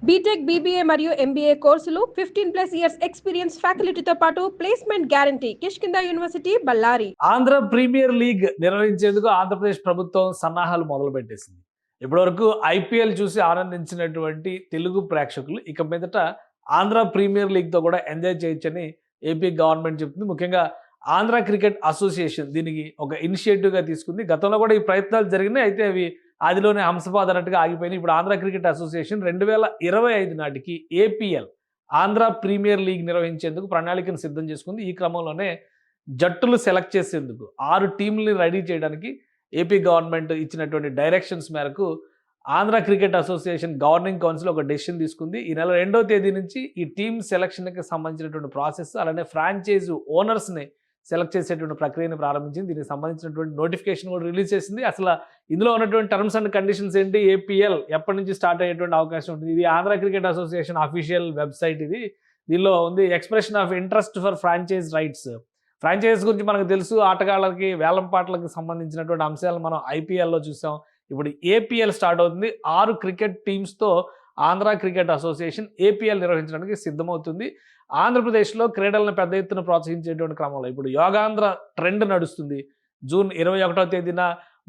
BTech, BBA మరియు MBA కోర్సులు 15+ years experience ఫ్యాకల్టీతో పాటు placement guarantee. Kishkinda university, Bellary. Andhra premier league నిర్వహించేందుకు ఆంధ్రప్రదేశ్ ప్రభుత్వం సన్నాహాలు మొదలుపెట్టేసింది. ఇప్పటివరకు ఐపీఎల్ చూసి ఆనందించినటువంటి తెలుగు ప్రేక్షకులు ఇక మీదట ఆంధ్ర ప్రీమియర్ లీగ్తో కూడా ఎంజాయ్ చేయొచ్చని ఏపీ గవర్నమెంట్ చెప్తుంది. ముఖ్యంగా ఆంధ్ర క్రికెట్ అసోసియేషన్ దీనికి ఒక ఇనిషియేటివ్గా తీసుకుంది. గతంలో కూడా ఈ ప్రయత్నాలు జరిగినాయి. అయితే అవి ఆదిలోనే హంసపాద్ అన్నట్టుగా ఆగిపోయినాయి. ఇప్పుడు ఆంధ్ర క్రికెట్ అసోసియేషన్ 2025 నాటికి ఏపీఎల్ ఆంధ్ర ప్రీమియర్ లీగ్ నిర్వహించేందుకు ప్రణాళికను సిద్ధం చేసుకుంది. ఈ క్రమంలోనే జట్టులు సెలెక్ట్ చేసేందుకు 6 టీంలని రెడీ చేయడానికి ఏపీ గవర్నమెంట్ ఇచ్చినటువంటి డైరెక్షన్స్ మేరకు Andhra cricket association governing council ఒక డెసిషన్ తీసుకుంది. ఈ నెల 2వ తేదీ నుంచి ఈ టీమ్ సెలక్షన్కి సంబంధించినటువంటి ప్రాసెస్, అలానే ఫ్రాంచైజ్ ఓనర్స్ని సెలెక్ట్ చేసేటువంటి ప్రక్రియను ప్రారంభించింది. దీనికి సంబంధించినటువంటి నోటిఫికేషన్ కూడా రిలీజ్ చేసింది. అసలు ఇందులో ఉన్నటువంటి టర్మ్స్ అండ్ కండిషన్స్ ఏంటి, ఏపీఎల్ ఎప్పటి నుంచి స్టార్ట్ అయ్యేటువంటి అవకాశం ఉంటుంది, ఇది Andhra cricket association official website. దీనిలో ఉంది expression of interest for franchise rights. Franchise గురించి మనకు తెలుసు, ఆటగాళ్ళకి వేలంపాట్లకు సంబంధించినటువంటి అంశాలు మనం ఐపీఎల్లో చూసాం. ఇప్పుడు ఏపీఎల్ స్టార్ట్ అవుతుంది. 6 క్రికెట్ టీమ్స్తో ఆంధ్ర క్రికెట్ అసోసియేషన్ ఏపీఎల్ నిర్వహించడానికి సిద్ధమవుతుంది. ఆంధ్రప్రదేశ్లో క్రీడలను పెద్ద ఎత్తున ప్రోత్సహించేటువంటి క్రమంలో ఇప్పుడు యోగాంధ్ర ట్రెండ్ నడుస్తుంది. జూన్ 21వ తేదీన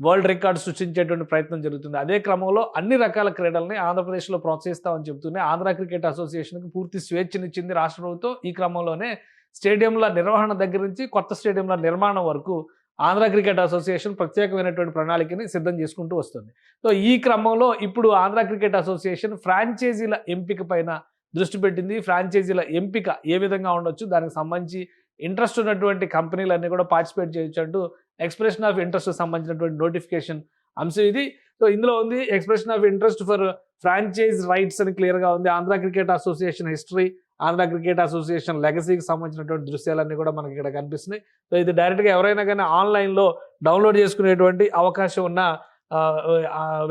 వరల్డ్ రికార్డు సృష్టించేటువంటి ప్రయత్నం జరుగుతుంది. అదే క్రమంలో అన్ని రకాల క్రీడల్ని ఆంధ్రప్రదేశ్లో ప్రోత్సహిస్తామని చెబుతూనే ఆంధ్ర క్రికెట్ అసోసియేషన్కి పూర్తి స్వేచ్ఛనిచ్చింది రాష్ట్ర ప్రభుత్వం. ఈ క్రమంలోనే స్టేడియంల నిర్వహణ దగ్గర నుంచి కొత్త స్టేడియంల నిర్మాణం వరకు ఆంధ్ర క్రికెట్ అసోసియేషన్ ప్రత్యేకమైనటువంటి ప్రణాళికని సిద్ధం చేసుకుంటూ వస్తుంది. సో ఈ క్రమంలో ఇప్పుడు ఆంధ్ర క్రికెట్ అసోసియేషన్ ఫ్రాంచైజీల ఎంపిక పైన దృష్టి పెట్టింది. ఫ్రాంచైజీల ఎంపిక ఏ విధంగా ఉండొచ్చు, దానికి సంబంధించి ఇంట్రెస్ట్ ఉన్నటువంటి కంపెనీలన్నీ కూడా పార్టిసిపేట్ చేయొచ్చు అంటూ ఎక్స్ప్రెషన్ ఆఫ్ ఇంట్రెస్ట్ సంబంధించినటువంటి నోటిఫికేషన్ అంశం ఇది. సో ఇందులో ఉంది expression of interest for franchise rights అని క్లియర్గా ఉంది. Andhra cricket association history, Andhra cricket association లెగసీకి సంబంధించినటువంటి దృశ్యాలన్నీ కూడా మనకి ఇక్కడ కనిపిస్తున్నాయి. సో ఇది డైరెక్ట్గా ఎవరైనా కానీ ఆన్లైన్లో డౌన్లోడ్ చేసుకునేటువంటి అవకాశం ఉన్న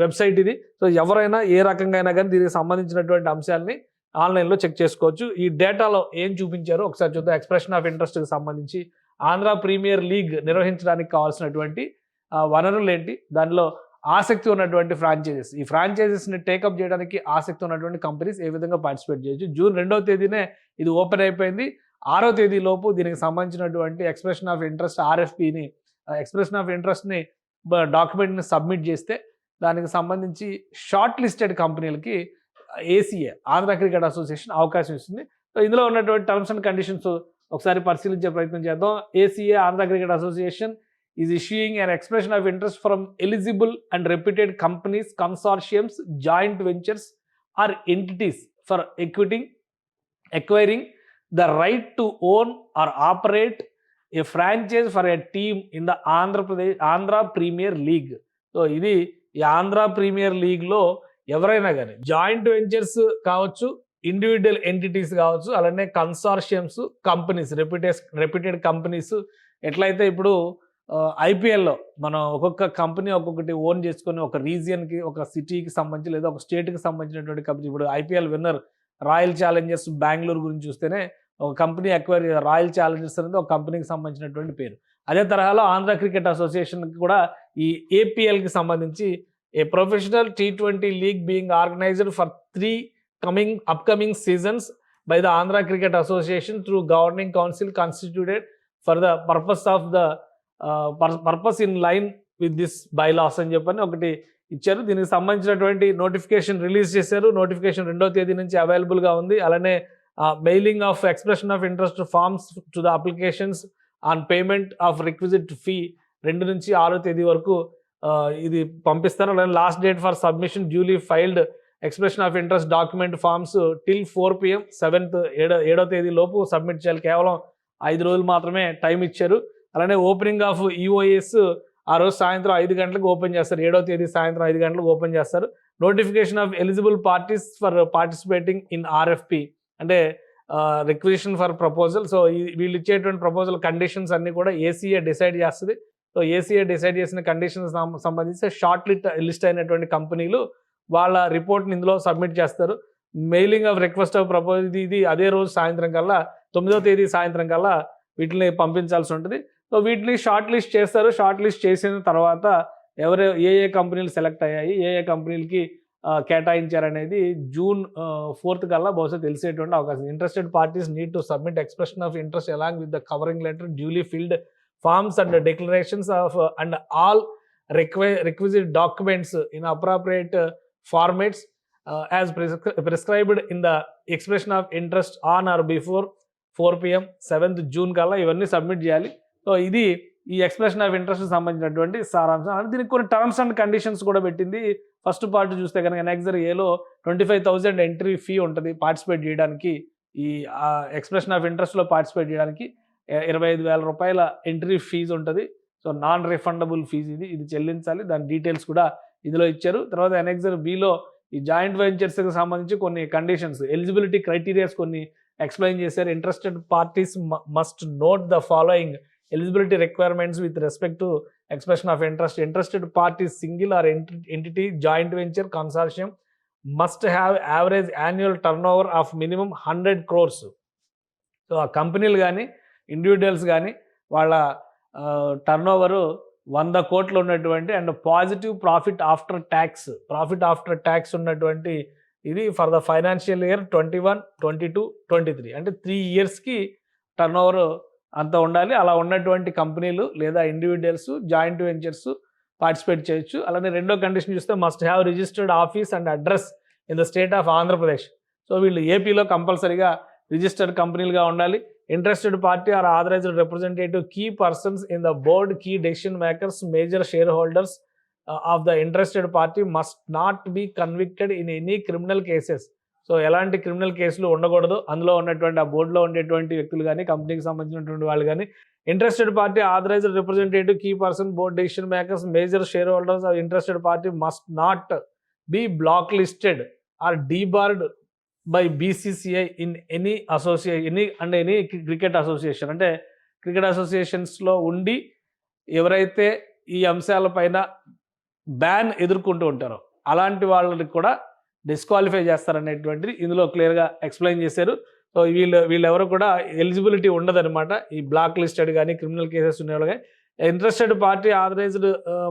వెబ్సైట్ ఇది. సో ఎవరైనా ఏ రకంగా అయినా కానీ దీనికి సంబంధించినటువంటి అంశాలని ఆన్లైన్లో చెక్ చేసుకోవచ్చు. ఈ డేటాలో ఏం చూపించారో ఒకసారి చూద్దాం. ఎక్స్ప్రెషన్ ఆఫ్ ఇంట్రెస్ట్కి సంబంధించి ఆంధ్ర ప్రీమియర్ లీగ్ నిర్వహించడానికి కావాల్సినటువంటి వనరులు ఏంటి, దానిలో ఆసక్తి ఉన్నటువంటి ఫ్రాంచైజెస్, ఈ ఫ్రాంచైజెస్ని టేకప్ చేయడానికి ఆసక్తి ఉన్నటువంటి కంపెనీస్ ఏ విధంగా పార్టిసిపేట్ చేయొచ్చు. జూన్ 2వ తేదీనే ఇది ఓపెన్ అయిపోయింది. 6వ తేదీ లోపు దీనికి సంబంధించినటువంటి ఎక్స్ప్రెషన్ ఆఫ్ ఇంట్రెస్ట్ ఆర్ఎఫ్పిని, ఎక్స్ప్రెషన్ ఆఫ్ ఇంట్రెస్ట్ని డాక్యుమెంట్ని సబ్మిట్ చేస్తే దానికి సంబంధించి షార్ట్ లిస్టెడ్ కంపెనీలకి ఏసీఏ ఆంధ్ర క్రికెట్ అసోసియేషన్ అవకాశం ఇస్తుంది. సో ఇందులో ఉన్నటువంటి టర్మ్స్ అండ్ కండిషన్స్ ఒకసారి పరిశీలించే ప్రయత్నం చేద్దాం. ACA Andhra cricket association is issuing an expression of interest from eligible and reputed companies, consortiums, joint ventures or entities for acquiring the right to own or operate a franchise for a team in the Andhra Premier League. So ఇది ఈ Andhra premier లీగ్లో ఎవరైనా కానీ joint ventures కావచ్చు, individual entities కావచ్చు, అలానే కన్సార్షియమ్స్, companies, reputed companies. ఎట్లయితే ఇప్పుడు ఐపీఎల్లో మనం ఒక్కొక్క కంపెనీ ఒక్కొక్కటి ఓన్ చేసుకొని ఒక రీజియన్కి, ఒక సిటీకి సంబంధించి లేదా ఒక స్టేట్కి సంబంధించినటువంటి కంపెనీ, ఇప్పుడు IPL winner royal Challengers Bengaluru గురించి చూస్తేనే ఒక కంపెనీ అక్వైర్, రాయల్ ఛాలెంజర్స్ అనేది ఒక కంపెనీకి సంబంధించినటువంటి పేరు. అదే తరహాలో ఆంధ్ర క్రికెట్ అసోసియేషన్కి కూడా ఈ ఏపీఎల్కి సంబంధించి a professional T20 league being organised for 3 upcoming seasons by the Andhra cricket association through governing council constituted for the purpose in line with this bylaws అని చెప్పని ఒకటి ఇచ్చారు. దీనికి సంబంధించినటువంటి నోటిఫికేషన్ రిలీజ్ చేశారు. నోటిఫికేషన్ 2వ తేదీ నుంచి అవైలబుల్గా ఉంది. అలానే mailing of expression of interest forms to the applications on payment of requisite fee 2 నుంచి 6వ తేదీ వరకు ఇది పంపిస్తారు. అలానే last date for submission duly filled expression of interest document forms till 4 PM 7వ తేదీ లోపు సబ్మిట్ చేయాలి. కేవలం 5 రోజులు మాత్రమే టైం ఇచ్చారు. అలానే ఓపెనింగ్ ఆఫ్ ఈఓఎస్ ఆ రోజు సాయంత్రం 5 గంటలకు ఓపెన్ చేస్తారు. 7వ తేదీ సాయంత్రం 5 గంటలకు ఓపెన్ చేస్తారు. Notification off eligible parties for participating in RFP అంటే రిక్విజిషన్ ఫర్ ప్రపోజల్. సో వీళ్ళు ఇచ్చేటువంటి ప్రపోజల్ కండిషన్స్ అన్నీ కూడా ఏసీఏ డిసైడ్ చేస్తుంది. సో ఏసీఏ డిసైడ్ చేసిన కండిషన్స్ సంబంధించి షార్ట్ లిస్ట్ అయినటువంటి కంపెనీలు వాళ్ళ రిపోర్ట్ని ఇందులో సబ్మిట్ చేస్తారు. Mailing of request of proposal ఇది అదే రోజు సాయంత్రం కల్లా 9వ తేదీ సాయంత్రం కల్లా వీటిని పంపించాల్సి ఉంటుంది. సో వీటిని షార్ట్ లిస్ట్ చేస్తారు. షార్ట్ లిస్ట్ చేసిన తర్వాత ఏ కంపెనీలు సెలెక్ట్ అయ్యాయి, ఏ కంపెనీలకి కేటాయించారనేది జూన్ 4th కల్లా బహుశా తెలిసేటువంటి అవకాశం. Interested parties need to submit expression of interest along with the covering letter duly filled forms and declarations of and all requisite documents in appropriate formats as prescribed in the expression of interest on or before 4 PM 7th June కల్లా ఇవన్నీ submit చేయాలి. So ఇది ఈ expression of interest సంబంధించినటువంటి సారాంశం. అంటే దీనికి కొన్ని టర్మ్స్ అండ్ కండిషన్స్ కూడా పెట్టింది. ఫస్ట్ పార్ట్ చూస్తే కనుక ఎనెక్సర్ ఏలో 25,000 ఎంట్రీ ఫీ ఉంటుంది పార్టిసిపేట్ చేయడానికి. ఈ ఎక్స్ప్రెషన్ ఆఫ్ ఇంట్రెస్ట్లో పార్టిసిపేట్ చేయడానికి 25,000 రూపాయల ఎంట్రీ ఫీజు ఉంటుంది. సో నాన్ రిఫండబుల్ ఫీజు ఇది చెల్లించాలి. దాని డీటెయిల్స్ కూడా ఇందులో ఇచ్చారు. తర్వాత ఎనెక్సర్ బిలో ఈ జాయింట్ వెంచర్స్కి సంబంధించి కొన్ని కండిషన్స్, ఎలిజిబిలిటీ క్రైటీరియాస్ కొన్ని ఎక్స్ప్లెయిన్ చేశారు. Interested parties must note the following eligibility requirements with respect to expression of interest. Interested parties single or entity joint venture consortium must have average annual turn over of minimum 100 crores. So ఆ కంపెనీలు కానీ individuals కానీ వాళ్ళ turn over 100 కోట్లు ఉన్నటువంటి and positive profit after tax ఉన్నటువంటి ఇది for the financial year 21, 22, 23 అంటే 3 yearsకి టర్న్ ఓవర్ అంత ఉండాలి. అలా ఉన్నటువంటి కంపెనీలు లేదా ఇండివిజువల్స్ జాయింట్ వెంచర్స్ పార్టిసిపేట్ చేయొచ్చు. అలానే రెండో కండిషన్ చూస్తే must have registered office and address in the state of Andhra Pradesh. So వీళ్ళు ఏపీలో కంపల్సరీగా రిజిస్టర్డ్ కంపెనీలుగా ఉండాలి. Interested party or authorized representative, key persons in the board, key decision makers, major shareholders of the interested party must not be convicted in any criminal cases. So ఎలాంటి criminal కేసులు ఉండకూడదు. అందులో ఉన్నటువంటి ఆ బోర్డులో ఉండేటువంటి వ్యక్తులు కానీ కంపెనీకి సంబంధించినటువంటి వాళ్ళు కానీ. Interested party authorised representative, key person, board decision makers, major share holders of interested party must not be black listed or debarred by BCCI in any cricket association. అంటే క్రికెట్ అసోసియేషన్స్లో ఉండి ఎవరైతే ఈ అంశాలపైన బ్యాన్ ఎదుర్కొంటూ ఉంటారో అలాంటి వాళ్ళని కూడా డిస్క్వాలిఫై చేస్తారనేటువంటిది ఇందులో క్లియర్గా ఎక్స్ప్లెయిన్ చేశారు. సో వీళ్ళెవరు కూడా ఎలిజిబిలిటీ ఉండదన్నమాట. ఈ బ్లాక్ లిస్టెడ్ కానీ క్రిమినల్ కేసెస్ ఉండేవాళ్ళు కానీ. Interested party authorised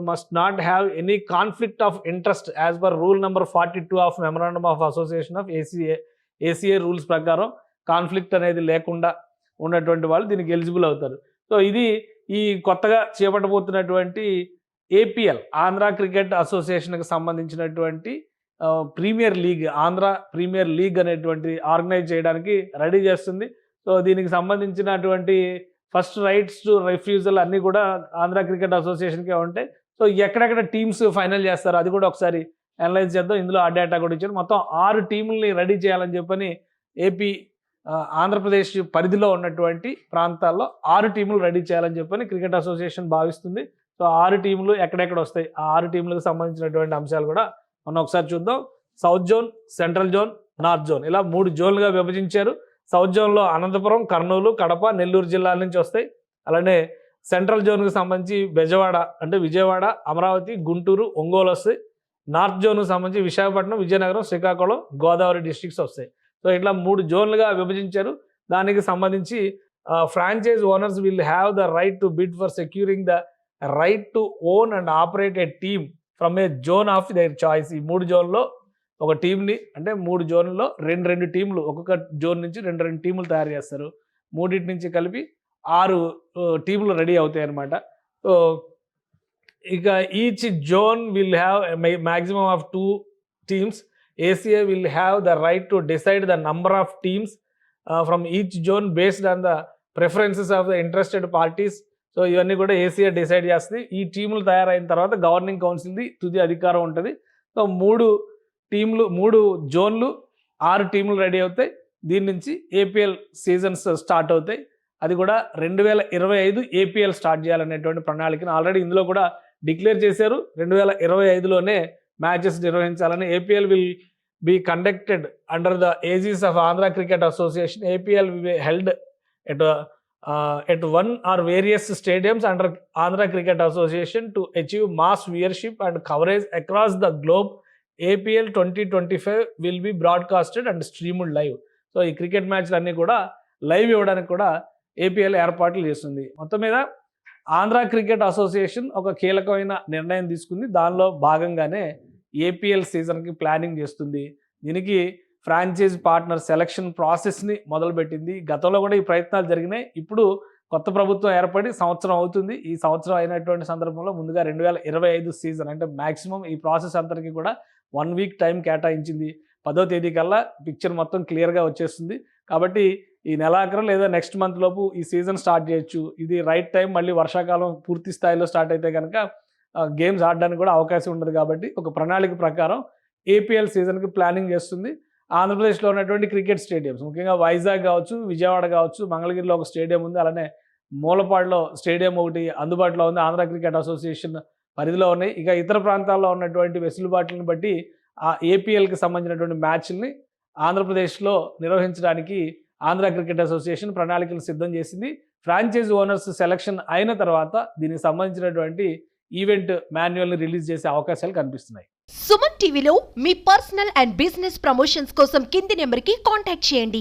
must not have any conflict of interest as per rule number 42 of memorandum of association of ACA rules ప్రకారం కాన్ఫ్లిక్ట్ అనేది లేకుండా ఉన్నటువంటి వాళ్ళు దీనికి ఎలిజిబుల్ అవుతారు. సో ఇది ఈ కొత్తగా చేపట్టబోతున్నటువంటి APL ఆంధ్ర క్రికెట్ అసోసియేషన్కి సంబంధించినటువంటి premier league, Andhra premier league అనేటువంటి ఆర్గనైజ్ చేయడానికి రెడీ చేస్తుంది. సో దీనికి సంబంధించినటువంటి ఫస్ట్ రైట్స్ టు రిఫ్యూజల్ అన్నీ కూడా ఆంధ్ర క్రికెట్ అసోసియేషన్కే ఉంటాయి. సో ఎక్కడెక్కడ టీమ్స్ ఫైనల్ చేస్తారో అది కూడా ఒకసారి అనలైజ్ చేద్దాం. ఇందులో ఆ డేటా కూడా ఇచ్చారు. మొత్తం 6 టీముల్ని రెడీ చేయాలని చెప్పని ఆంధ్రప్రదేశ్ పరిధిలో ఉన్నటువంటి ప్రాంతాల్లో 6 టీములు రెడీ చేయాలని చెప్పని క్రికెట్ అసోసియేషన్ భావిస్తుంది. సో 6 టీములు ఎక్కడెక్కడ వస్తాయి, ఆ 6 టీములకు సంబంధించినటువంటి అంశాలు కూడా మనం ఒకసారి చూద్దాం. South zone, central zone, north zone ఇలా 3 జోన్లుగా విభజించారు. సౌత్ జోన్లో అనంతపురం, కర్నూలు, కడప, నెల్లూరు జిల్లాల నుంచి వస్తాయి. అలానే సెంట్రల్ జోన్కి సంబంధించి బెజవాడ అంటే విజయవాడ, అమరావతి, గుంటూరు, ఒంగోలు వస్తాయి. నార్త్ జోన్కి సంబంధించి విశాఖపట్నం, విజయనగరం, శ్రీకాకుళం, గోదావరి డిస్ట్రిక్ట్స్ వస్తాయి. సో ఇట్లా 3 జోన్లుగా విభజించారు. దానికి సంబంధించి franchise owners will have the right to bid for securing the right to own and operate a team from a zone of their choice. ఈ 3 జోన్లో ఒక టీంని అంటే 3 జోన్లలో 2 టీంలు, ఒక్కొక్క జోన్ నుంచి 2 టీములు తయారు చేస్తారు. 3 నుంచి కలిపి 6 టీములు రెడీ అవుతాయి అన్నమాట. సో ఇక each zone will have maximum of 2 teams. ACA will have the right to decide the number of teams from each zone based on the preferences of the interested parties. So ఇవన్నీ కూడా ACA decide చేస్తుంది. ఈ టీములు తయారైన తర్వాత governing కౌన్సిల్ది తుది అధికారం ఉంటుంది. సో 3 జోన్లు 6 టీములు రెడీ అవుతాయి. దీని నుంచి APL సీజన్స్ స్టార్ట్ అవుతాయి. అది కూడా 2025 APL స్టార్ట్ చేయాలనేటువంటి ప్రణాళికను ఆల్రెడీ ఇందులో కూడా డిక్లేర్ చేశారు. 2025లోనే మ్యాచెస్ నిర్వహించాలని. APL will be conducted under the aegis of Andhra cricket association. APL will be held at one or various stadiums under Andhra Cricket Association to achieve mass viewership and coverage across the globe. APL 2025 will be broadcasted and streamed live. So ఈ cricket మ్యాచ్లు అన్నీ కూడా live ఇవ్వడానికి కూడా APL ఏర్పాట్లు చేస్తుంది. మొత్తం మీద ఆంధ్ర క్రికెట్ అసోసియేషన్ ఒక కీలకమైన నిర్ణయం తీసుకుంది. దానిలో భాగంగానే ఏపీఎల్ సీజన్కి ప్లానింగ్ చేస్తుంది. దీనికి ఫ్రాంచైజ్ పార్ట్నర్ సెలక్షన్ ప్రాసెస్ని మొదలుపెట్టింది. గతంలో కూడా ఈ ప్రయత్నాలు జరిగినాయి. ఇప్పుడు కొత్త ప్రభుత్వం ఏర్పడి సంవత్సరం అవుతుంది. ఈ సంవత్సరం అయినటువంటి సందర్భంలో ముందుగా 2025 సీజన్ అంటే మ్యాక్సిమం ఈ ప్రాసెస్ అంతటికి కూడా 1 వీక్ టైం కేటాయించింది. 10వ తేదీ కల్లా పిక్చర్ మొత్తం క్లియర్గా వచ్చేస్తుంది. కాబట్టి ఈ నెలాఖరు లేదా నెక్స్ట్ మంత్ లోపు ఈ సీజన్ స్టార్ట్ చేయొచ్చు. ఇది రైట్ టైం. మళ్ళీ వర్షాకాలం పూర్తి స్థాయిలో స్టార్ట్ అయితే కనుక గేమ్స్ ఆడడానికి కూడా అవకాశం ఉండదు. కాబట్టి ఒక ప్రణాళిక ప్రకారం ఏపీఎల్ సీజన్కి ప్లానింగ్ చేస్తుంది. ఆంధ్రప్రదేశ్లో ఉన్నటువంటి క్రికెట్ స్టేడియంస్ ముఖ్యంగా వైజాగ్ కావచ్చు, విజయవాడ కావచ్చు, మంగళగిరిలో ఒక స్టేడియం ఉంది. అలానే మూలపాడులో స్టేడియం ఒకటి అందుబాటులో ఉంది. ఆంధ్ర క్రికెట్ అసోసియేషన్ పరిధిలో ఉన్నాయి. ఇక ఇతర ప్రాంతాల్లో ఉన్నటువంటి వెసులుబాట్లను బట్టి ఆ ఏపీఎల్కి సంబంధించినటువంటి మ్యాచ్ల్ని ఆంధ్రప్రదేశ్లో నిర్వహించడానికి ఆంధ్ర క్రికెట్ అసోసియేషన్ ప్రణాళికలు సిద్ధం చేసింది. ఫ్రాంచైజ్ ఓనర్స్ సెలక్షన్ అయిన తర్వాత దీనికి సంబంధించినటువంటి ఈవెంట్ మాన్యువల్ని రిలీజ్ చేసే అవకాశాలు కనిపిస్తున్నాయి. సుమన్ టీవీలో మీ పర్సనల్ అండ్ బిజినెస్ ప్రమోషన్స్ కోసం కింది నెంబర్కి కాంటాక్ట్ చేయండి.